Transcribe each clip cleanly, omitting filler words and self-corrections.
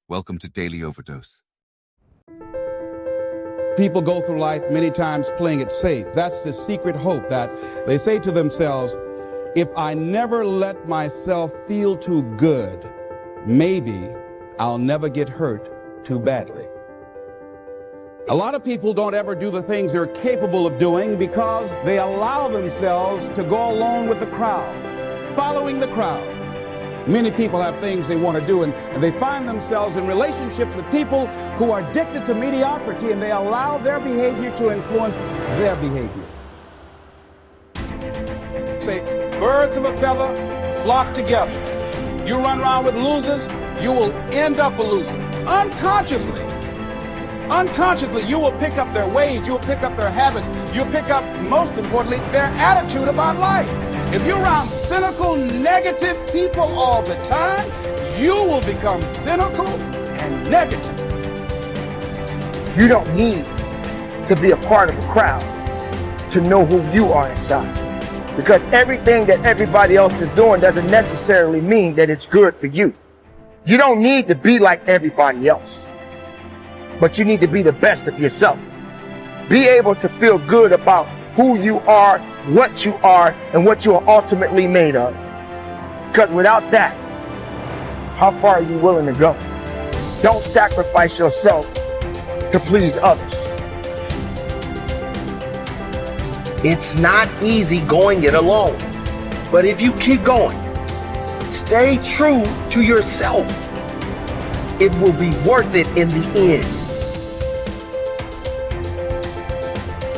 Welcome to Daily Overdose. People go through life many times playing it safe. That's the secret hope that they say to themselves, if I never let myself feel too good, maybe I'll never get hurt too badly. A lot of people don't ever do the things they're capable of doing because they allow themselves to go along with the crowd, following the crowd. Many people have things they want to do, and they find themselves in relationships with people who are addicted to mediocrity, and they allow their behavior to influence their behavior. Say, birds of a feather flock together. You run around with losers, you will end up a loser. Unconsciously, you will pick up their ways, you will pick up their habits, you'll pick up, most importantly, their attitude about life. If you're around cynical, negative people all the time, you will become cynical and negative. You don't need to be a part of a crowd to know who you are inside. Because everything that everybody else is doing doesn't necessarily mean that it's good for you. You don't need to be like everybody else, but you need to be the best of yourself. Be able to feel good about who you are, what you are, and what you are ultimately made of. Because without that, how far are you willing to go? Don't sacrifice yourself to please others. It's not easy going it alone, but if you keep going, stay true to yourself, it will be worth it in the end.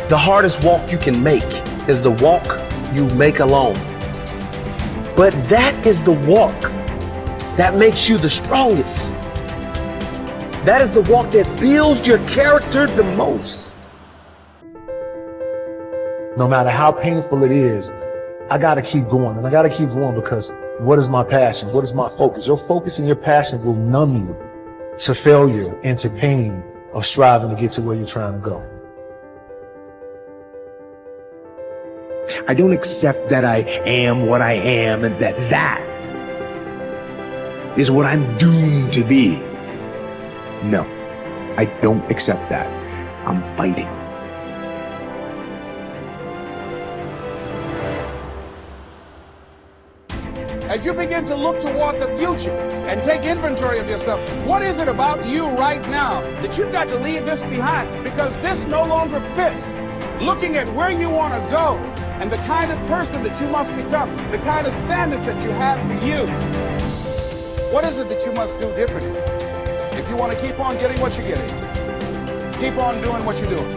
The hardest walk you can make is the walk you make alone. But that is the walk that makes you the strongest. That is the walk that builds your character the most. No matter how painful it is, I gotta keep going, and I gotta keep going because what is my passion? What is my focus? Your focus and your passion will numb you to failure and to pain of striving to get to where you're trying to go. I don't accept that I am what I am and that is what I'm doomed to be. No, I don't accept that. I'm fighting. As you begin to look toward the future and take inventory of yourself, what is it about you right now that you've got to leave this behind? Because this no longer fits. Looking at where you want to go and the kind of person that you must become, the kind of standards that you have for you. What is it that you must do differently if you want to keep on getting what you're getting? Keep on doing what you're doing.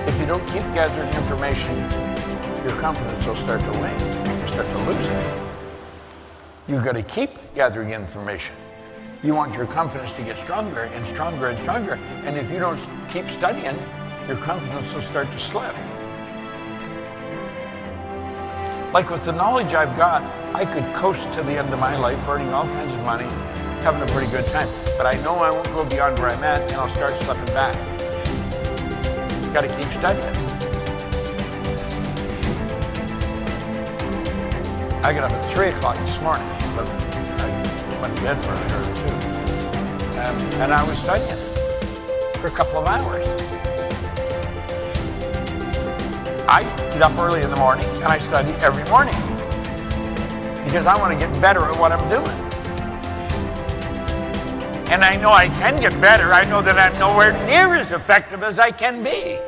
If you don't keep gathering information, your confidence will start to wane. You'll start to lose it. You've got to keep gathering information. You want your confidence to get stronger and stronger and stronger. And if you don't keep studying, your confidence will start to slip. Like with the knowledge I've got, I could coast to the end of my life, earning all kinds of money, having a pretty good time. But I know I won't go beyond where I'm at, and I'll start slipping back. Got to keep studying. I got up at 3 o'clock this morning, but I went to bed for an hour or two. And I was studying for a couple of hours. I get up early in the morning and I study every morning because I want to get better at what I'm doing. And I know I can get better. I know that I'm nowhere near as effective as I can be.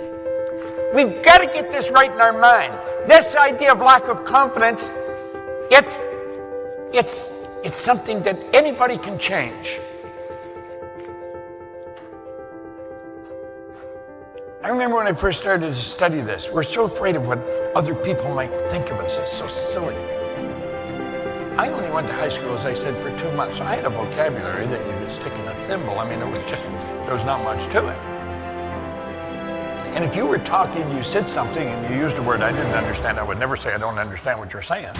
We've got to get this right in our mind. This idea of lack of confidence, it's something that anybody can change. I remember when I first started to study this, we're so afraid of what other people might think of us. It's so silly. I only went to high school, as I said, for 2 months. So I had a vocabulary that you could stick in a thimble. I mean, there was not much to it. And if you were talking, you said something and you used a word I didn't understand, I would never say I don't understand what you're saying.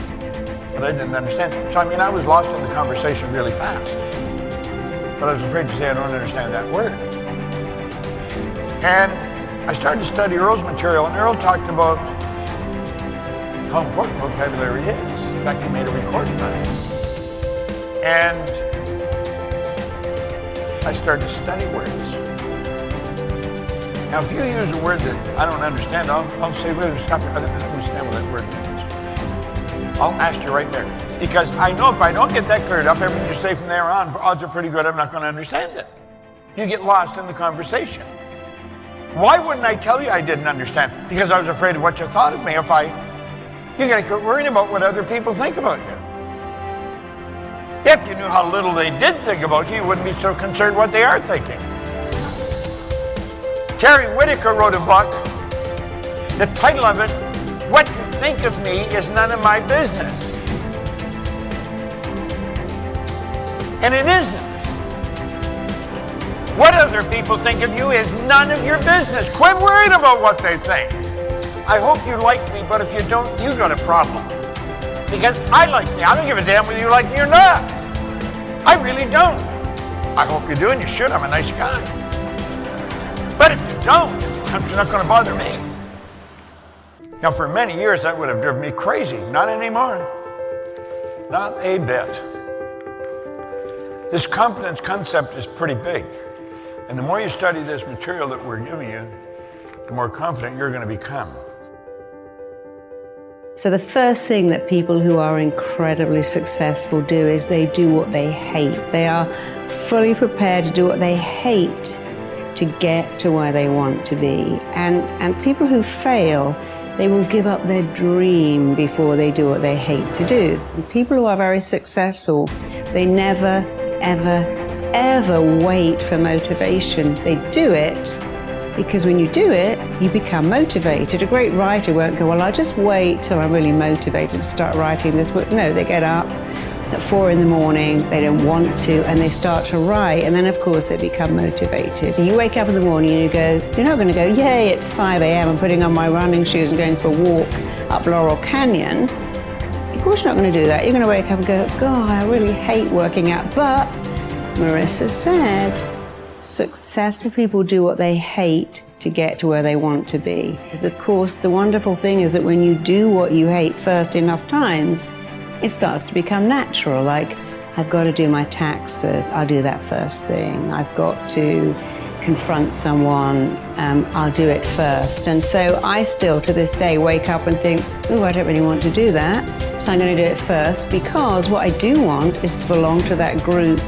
But I didn't understand. So I was lost in the conversation really fast. But I was afraid to say I don't understand that word. And I started to study Earl's material, and Earl talked about how important vocabulary is. In fact, he made a recording on it. And I started to study words. Now, if you use a word that I don't understand, I'll say, wait, stop it. I don't understand what that word means. I'll ask you right there. Because I know if I don't get that cleared up, everything you say from there on, odds are pretty good I'm not going to understand it. You get lost in the conversation. Why wouldn't I tell you I didn't understand? Because I was afraid of what you thought of me. You're going to quit worrying about what other people think about you. If you knew how little they did think about you, you wouldn't be so concerned what they are thinking. Terry Whitaker wrote a book. The title of it, What You Think of Me Is None of My Business. And it isn't. What other people think of you is none of your business. Quit worrying about what they think. I hope you like me, but if you don't, you got a problem. Because I like me. I don't give a damn whether you like me or not. I really don't. I hope you do, and you should. I'm a nice guy. But if you don't, it's not going to bother me. Now, for many years, that would have driven me crazy. Not anymore. Not a bit. This confidence concept is pretty big. And the more you study this material that we're giving you, the more confident you're going to become. So the first thing that people who are incredibly successful do is they do what they hate. They are fully prepared to do what they hate to get to where they want to be. And people who fail, they will give up their dream before they do what they hate to do. And people who are very successful, they never, ever, ever wait for motivation. They do it because when you do it, you become motivated. A great writer won't go, well, I'll just wait till I'm really motivated to start writing this book. No, they get up at 4 in the morning, they don't want to, and they start to write, and then of course they become motivated. So you wake up in the morning and you go, you're not going to go, yay, it's 5 a.m. I'm putting on my running shoes and going for a walk up Laurel Canyon. Of course you're not going to do that. You're going to wake up and go, God, I really hate working out. But Marisa said, successful people do what they hate to get to where they want to be. Because of course the wonderful thing is that when you do what you hate first enough times, it starts to become natural. Like, I've got to do my taxes, I'll do that first thing. I've got to confront someone, I'll do it first. And so I still to this day wake up and think, oh, I don't really want to do that, so I'm going to do it first, because what I do want is to belong to that group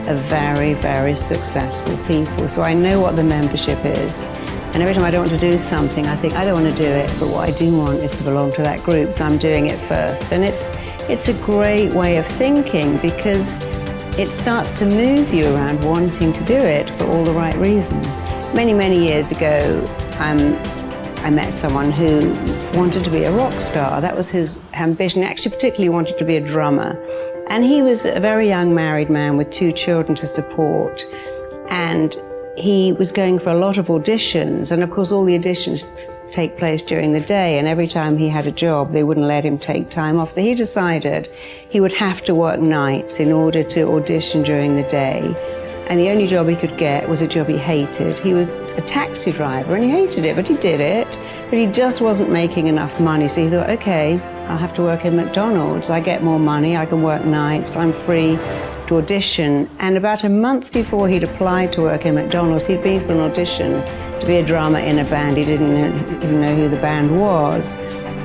of very, very successful people. So I know what the membership is. And every time I don't want to do something, I think, I don't want to do it, but what I do want is to belong to that group, so I'm doing it first. And it's a great way of thinking, because it starts to move you around wanting to do it for all the right reasons. Many, many years ago, I met someone who wanted to be a rock star. That was his ambition. He actually particularly wanted to be a drummer. And he was a very young married man with 2 children to support. And he was going for a lot of auditions. And of course, all the auditions take place during the day. And every time he had a job, they wouldn't let him take time off. So he decided he would have to work nights in order to audition during the day. And the only job he could get was a job he hated. He was a taxi driver and he hated it, but he did it. But he just wasn't making enough money. So he thought, okay, I'll have to work in McDonald's. I get more money, I can work nights, I'm free to audition. And about a month before he'd applied to work in McDonald's, he'd been for an audition to be a drummer in a band. He didn't even know who the band was.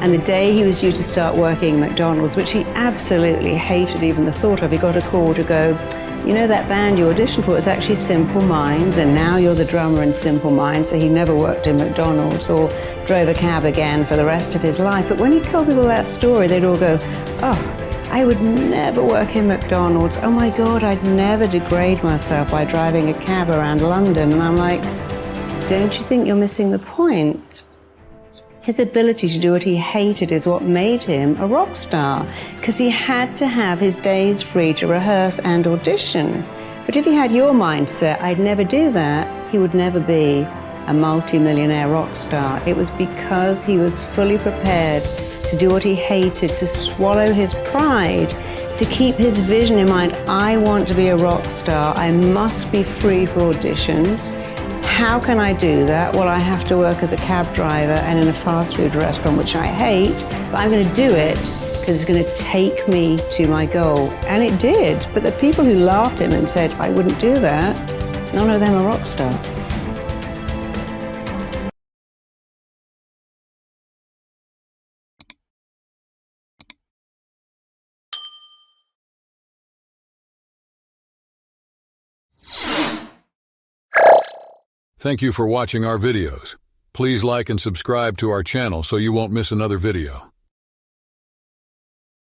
And the day he was due to start working at McDonald's, which he absolutely hated even the thought of, he got a call to go, you know that band you auditioned for, it's actually Simple Minds, and now you're the drummer in Simple Minds. So he never worked in McDonald's or drove a cab again for the rest of his life. But when he told people that story, they'd all go, oh, I would never work in McDonald's. Oh my God, I'd never degrade myself by driving a cab around London. And I'm like, don't you think you're missing the point? His ability to do what he hated is what made him a rock star, because he had to have his days free to rehearse and audition. But if he had your mindset, I'd never do that, he would never be a multi-millionaire rock star. It was because he was fully prepared to do what he hated, to swallow his pride, to keep his vision in mind. I want to be a rock star. I must be free for auditions. How can I do that? Well, I have to work as a cab driver and in a fast food restaurant, which I hate, but I'm going to do it because it's going to take me to my goal. And it did. But the people who laughed at him and said, I wouldn't do that, none of them are rock star. Thank you for watching our videos. Please like and subscribe to our channel so you won't miss another video.